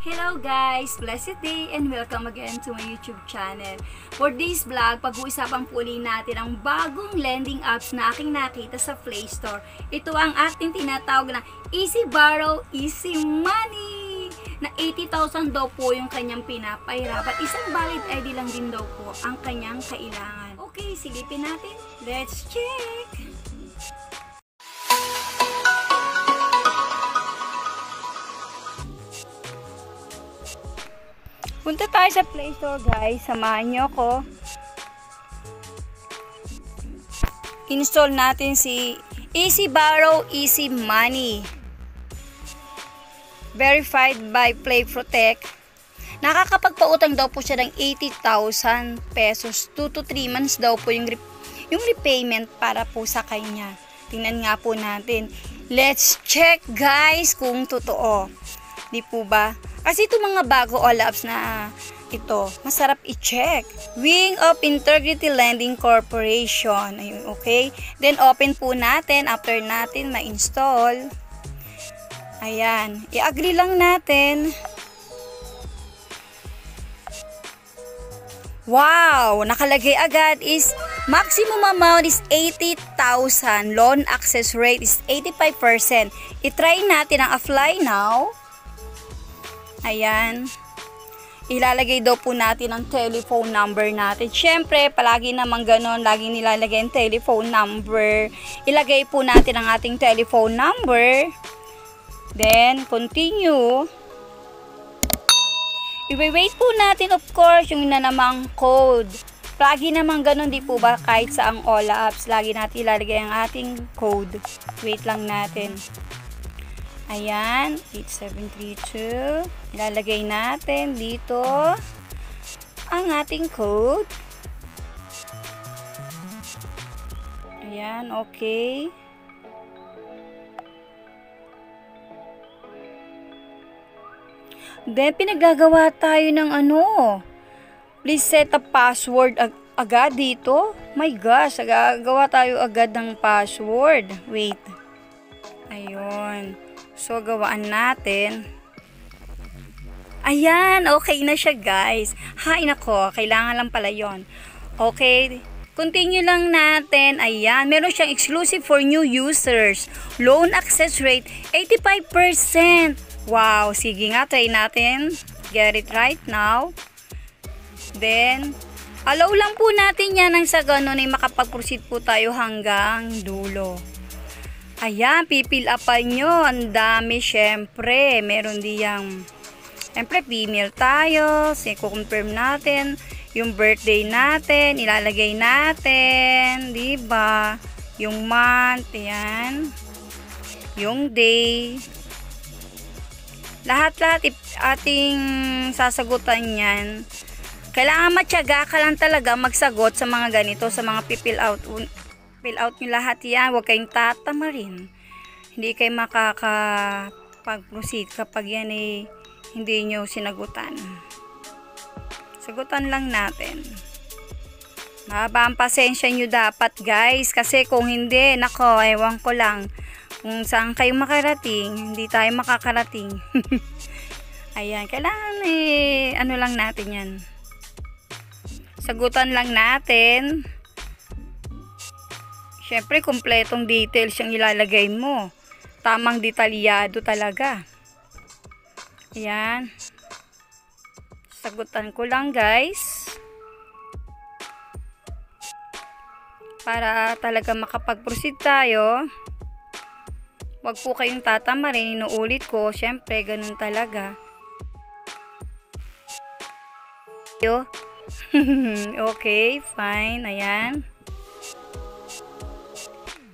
Hello guys! Blessed day and welcome again to my YouTube channel. For this vlog, pag-uusapan po ulit natin ang bagong lending apps na aking nakita sa Play Store. Ito ang ating tinatawag na Easy Borrow, Easy Money! Na 80,000 daw po yung kanyang pinapahirapan. Isang valid ID lang din daw po ang kanyang kailangan. Okay, silipin natin. Let's check! Punta tayo sa Play Store guys, samahan nyo ako. Install natin si Easy Borrow, Easy Money. Verified by Play Protect. Nakakapagpautang daw po siya ng 80,000 pesos. 2 to 3 months daw po yung repayment para po sa kanya. Tingnan nga po natin. Let's check guys kung totoo. Di po ba? Kasi ito mga bago all apps na ito, masarap i-check. Wing of Integrity Lending Corporation. Ayun, okay? Then, open po natin after natin ma-install. Ayan. I-agree lang natin. Wow! Nakalagay agad is maximum amount is 80,000. Loan access rate is 85%. I-try natin ang apply now. Ayan. Ilalagay daw po natin ang telephone number natin. Siyempre, palagi naman ganon. Lagi nilalagay ang telephone number. Ilagay po natin ang ating telephone number. Then, continue. I-wait po natin, of course, yung na namang code. Lagi naman ganon, di po ba? Kahit sa ang all apps, lagi natin ilalagay ang ating code. Wait lang natin. Ayan, 8732. Ilalagay natin dito ang ating code. Ayan, okay. Then, pinaggagawa tayo ng ano. Please set a password agad dito. My gosh, gagawa tayo agad ng password. Wait. Ayun. So, gawaan natin. Ayan, okay na siya guys. Hay nako, kailangan lang pala yon. Okay, continue lang natin. Ayan, meron siyang exclusive for new users. Loan access rate, 85%. Wow, sige nga, try natin. Get it right now. Then, allow lang po natin yan nang sa ganun ay makapag-proceed po tayo hanggang dulo. Ayan, pipil upan nyo. Ang dami, syempre. Meron diyang, syempre, female tayo. I-confirm natin. Yung birthday natin, ilalagay natin. Diba? Yung month, ayan. Yung day. Lahat-lahat ating sasagutan yan. Kailangan matyaga ka lang talaga magsagot sa mga ganito, sa mga pipil out. Fill out nyo lahat yan. Huwag kayong tatamarin. Hindi kayo makakapag-proceed kapag yan ay hindi nyo sinagutan. Sagutan lang natin. Mahaba ang pasensya nyo dapat guys. Kasi kung hindi, nako, ewan ko lang. Kung saan kayo makarating, hindi tayo makakarating. Ayan, kailangan ano lang natin yan. Sagutan lang natin. Siyempre, kumpletong details yung ilalagay mo. Tamang detalyado talaga. Ayan. Sagutan ko lang, guys. Para talaga makapag-proceed tayo. Huwag po kayong tatamarin. Inuulit ko. Siyempre, ganun talaga. Okay, fine. Ayan.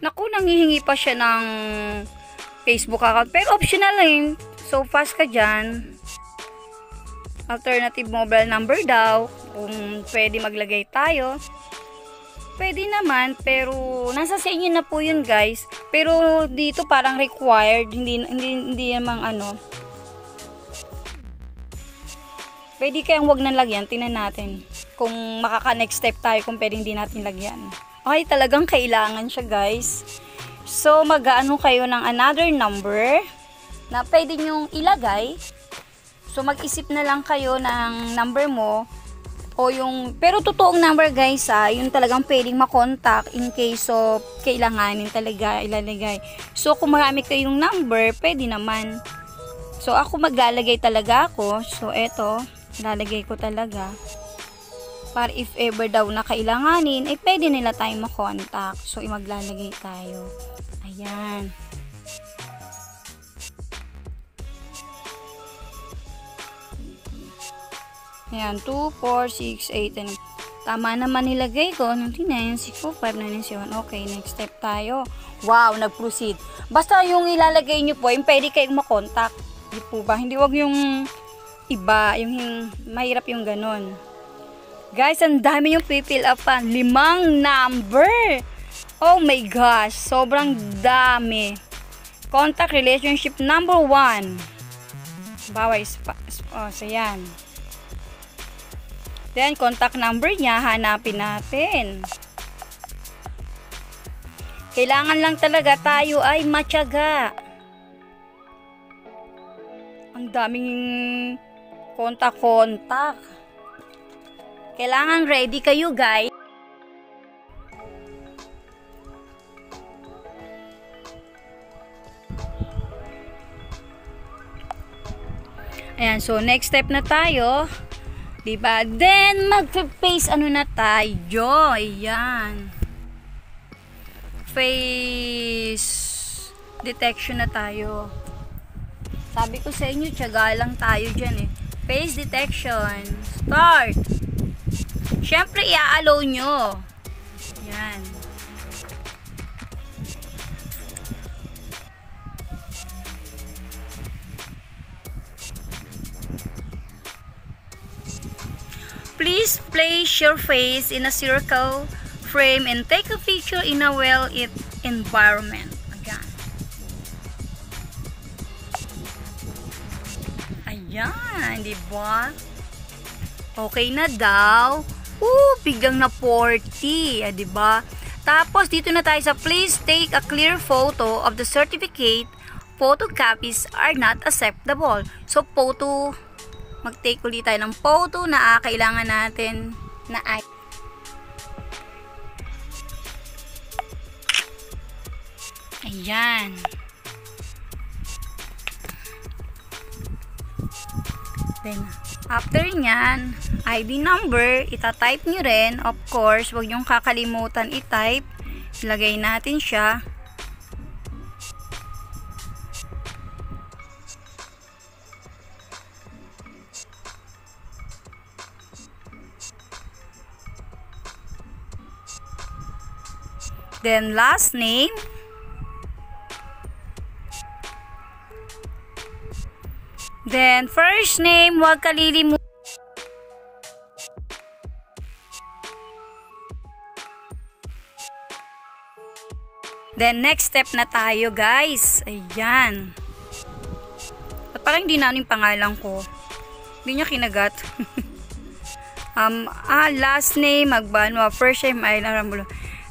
Naku, nanghihingi pa siya ng Facebook account. Pero optional lang. So, fast ka dyan. Alternative mobile number daw. Kung pwede maglagay tayo. Pwede naman. Pero, nasa sa inyo na po yun, guys. Pero, dito parang required. Hindi namang ano. Pwede kayang wag nang lagyan. Tingnan natin. Kung makaka-next step tayo kung pwede hindi natin lagyan. Okay, talagang kailangan siya guys. So, mag-ano kayo ng another number na pwede nyong ilagay So, mag-isip na lang kayo ng number mo o yung, pero totoong number guys yung talagang pwedeng makontak in case of kailanganin talaga ilalagay. So, kung marami kayong number, pwede naman. So, ako maglalagay talaga ako. So, eto, lalagay ko talaga. Para if ever daw na kailanganin, pwede nila tayong makontak. So, maglalagay tayo. Ayan. Ayan, 2, 4, 6, 8, and tama naman nilagay ko. 99, 6, 5, 9, 7. Okay, next step tayo. Wow, nag-proceed. Basta yung ilalagay nyo po, yung pwede kayong makontak. Hindi po ba? Hindi wag yung iba, yung mahirap yung ganon. Guys, ang dami yung fill up pa. 5 number. Oh my gosh, sobrang dami. Contact relationship number 1. Bawa, so yan. Then, contact number niya, hanapin natin. Kailangan lang talaga tayo ay matyaga. Ang daming kontak-kontak. Kailangan ready kayo, guys. Ayan, so next step na tayo. Diba? Then, mag-face na tayo. Ayan. Face detection na tayo. Sabi ko sa inyo, tiyaga lang tayo dyan eh. Face detection. Start. Siyempre, i-allow nyo. Ayan. Please place your face in a circle frame and take a picture in a well-lit environment. Again. Ayan, di ba? Okay na daw. Biglang na 40, di ba? Tapos dito na tayo sa please take a clear photo of the certificate. Photocopies are not acceptable. So photo, mag-take ulit tayo ng photo na kailangan natin na ay. Ayan. Then, after nyan, ID number, itatype nyo rin. Of course, huwag nyong kakalimutan i-type. Ilagay natin siya. Then, last name. Then, first name, huwag kalilimutan. Then, next step na tayo, guys. Ayan. At parang hindi na yung pangalan ko. Hindi niya kinagat. Last name, magbano. First name, ay narambulo.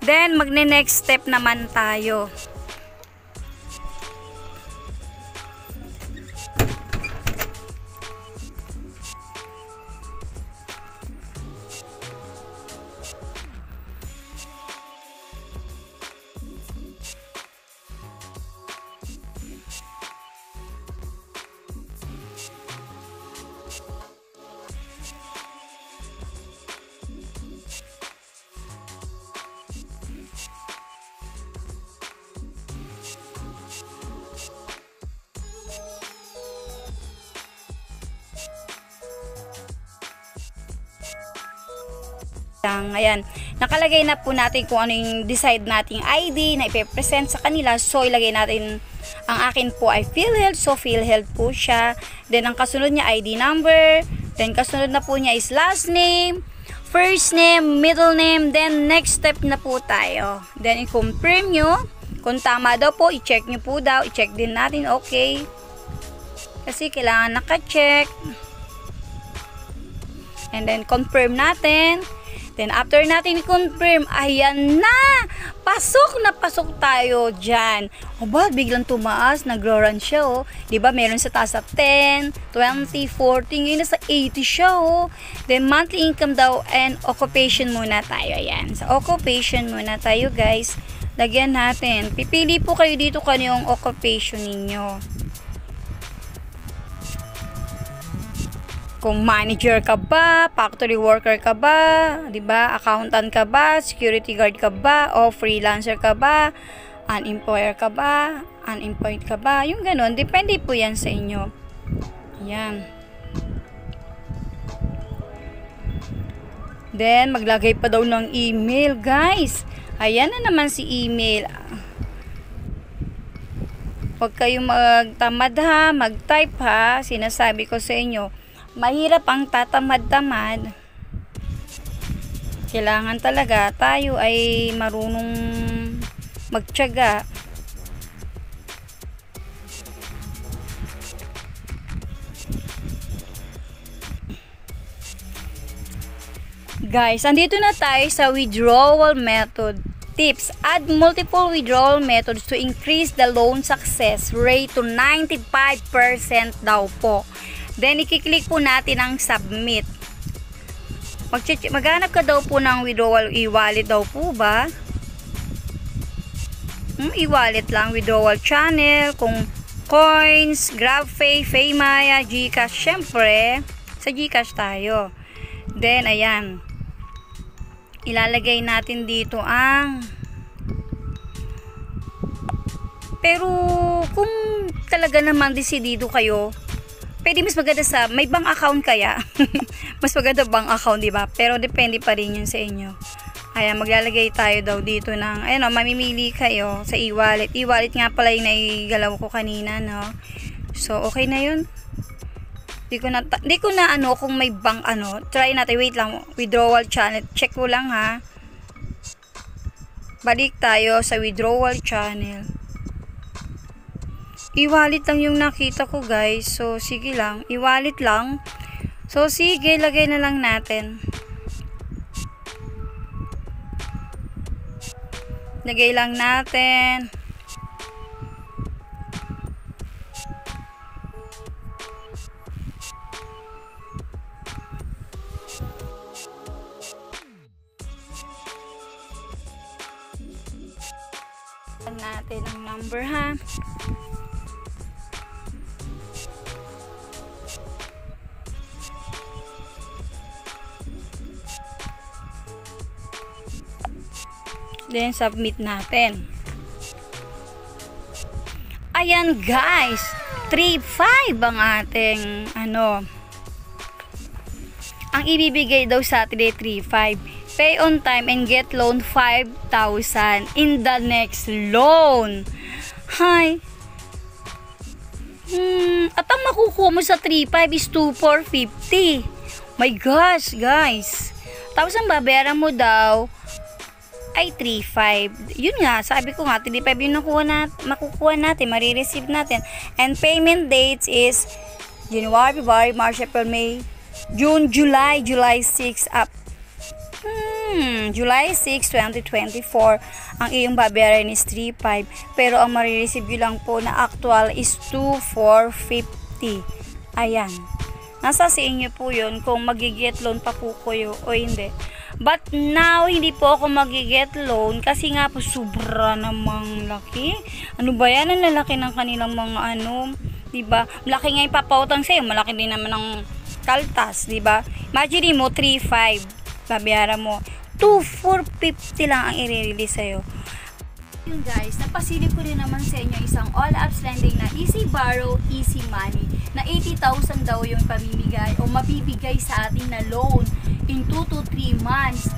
Then, magne-next step naman tayo. Ayan, nakalagay na po natin kung ano yung decide nating ID na ipe-present sa kanila. So, ilagay natin, ang akin po ay PhilHealth. So, PhilHealth po siya. Then, ang kasunod niya ID number. Then, kasunod na po niya is last name, first name, middle name. Then, next step na po tayo. Then, i-confirm nyo. Kung tama daw po, i-check nyo po daw. I-check din natin, okay. Kasi kailangan naka-check. And then, confirm natin. Then, after natin i-confirm, ayan na! Pasok tayo dyan. O ba, biglang tumaas, nag-run siya, oh. Diba, meron sa taas sa 10, 20, 40, ngayon nasa 80 siya, oh. Then, monthly income daw and occupation muna tayo. Ayan, sa occupation muna tayo, guys. Lagyan natin. Pipili po kayo dito kung ano yung occupation ninyo. Kung manager ka ba, factory worker ka ba, 'di ba? Accountant ka ba, security guard ka ba, o freelancer ka ba, unemployed ka ba, yung ganun, depende po 'yan sa inyo. Ayan. Then maglagay pa daw ng email, guys. Ayan na naman si email. Huwag kayong magtamad ha, mag-type ha, sinasabi ko sa inyo. Mahirap ang tatamad-tamad. Kailangan talaga tayo ay marunong magtiyaga. Guys, andito na tayo sa withdrawal method. Tips: add multiple withdrawal methods to increase the loan success rate to 95% daw po. Then, ikiklik po natin ang submit. Maghanap ka daw po ng withdrawal e-wallet daw po ba? E-wallet lang, withdrawal channel, kung coins, GrabPay, Paymaya, GCash, syempre, sa GCash tayo. Then, ayan. Ilalagay natin dito ang... Pero, kung talaga naman desidido kayo, pwede mas maganda sa may bank account kaya. Mas maganda bank account, di ba? Pero depende pa rin yun sa inyo. Ayan, maglalagay tayo daw dito ng, ayun o, mamimili kayo sa e-wallet. E-wallet nga pala yung naigalaw ko kanina, no? So, okay na yun. Di ko na ano, kung may bank ano. Try natin, wait lang. Withdrawal channel. Check ko lang ha. Balik tayo sa withdrawal channel. E-wallet lang yung nakita ko, guys. So, sige lang. E-wallet lang. So, sige. Lagay na lang natin. Lagay lang natin. Natin ang number, ha. Then, submit natin. Ayan, guys. 3.5 ang ating, ano, ang ibibigay daw sa atin ay 3.5. Pay on time and get loan 5,000 in the next loan. Hi. At ang makukuha mo sa 3.5 is 2,450. My gosh, guys. Tapos ang babayaran mo daw ay 3.5. Yun nga, sabi ko nga, 3.5 yung makukuha natin, marireceive natin. And payment dates is January, February, March, April, May, June, July 6 up. July 6, 2024. Ang iyong babayaran is 3.5. Pero ang marireceive yun lang po na actual is 2,450. Ayan. Nasa sa inyo po yun kung magiget loan pa po kayo o hindi. But now, hindi po ako magiget loan kasi nga po sobra namang laki. Ano ba yan? Ang lalaki ng kanilang mga ano, diba? Malaki nga yung papautang sa'yo. Malaki din naman ng kaltas, diba? Imagine mo, 3.5. Babayaran mo. 2,450 lang ang i-release sa'yo. Yun guys, napasilip ko rin naman sa inyo isang all apps lending na easy borrow, easy money na 80,000 daw yung pamimigay o mabibigay sa atin na loan in 2 to 3 months.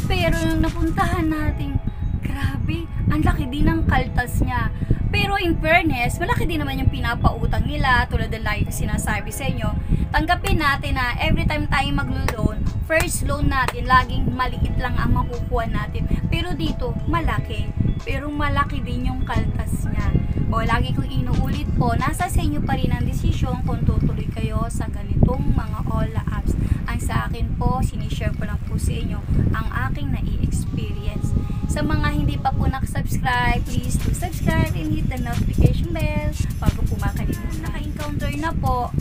Pero yung napuntahan natin, grabe, ang laki din ng kaltas niya. Pero in fairness, malaki din naman yung pinapautang nila, tulad ng lagi ko sinasabi sa inyo. Tanggapin natin na every time tayo maglo-loan, first loan natin, laging maliit lang ang makukuha natin. Pero dito, malaki. Pero malaki din yung kaltas niya. O lagi kong inuulit po, nasa sa inyo pa rin ang desisyon kung tutuloy kayo sa ganitong mga all apps. Ang sa akin po, sinishare ko lang po sa inyo ang aking nai-experience. Sa mga hindi pa po nakasubscribe, please do subscribe and hit the notification bell bago po makalimutan. Naka-encounter na po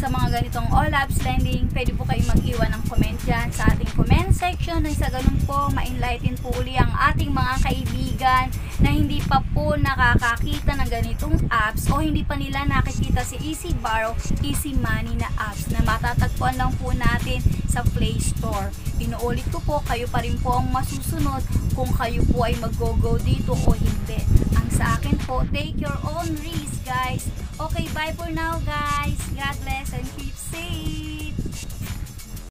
sa mga ganitong all-apps lending, pwede po kayo mag-iwan ng comment dyan sa ating comment section nang sa ganun po, ma-enlighten po uli ang ating mga kaibigan na hindi pa po nakakakita ng ganitong apps o hindi pa nila nakikita si Easy Borrow, Easy Money na apps na matatagpuan lang po natin sa Play Store. Inuulit ko po, kayo pa rin po ang masusunod kung kayo po ay mag-go dito o hindi. Ang sa akin po, take your own risk, guys. Okay, bye for now, guys. God bless and keep safe.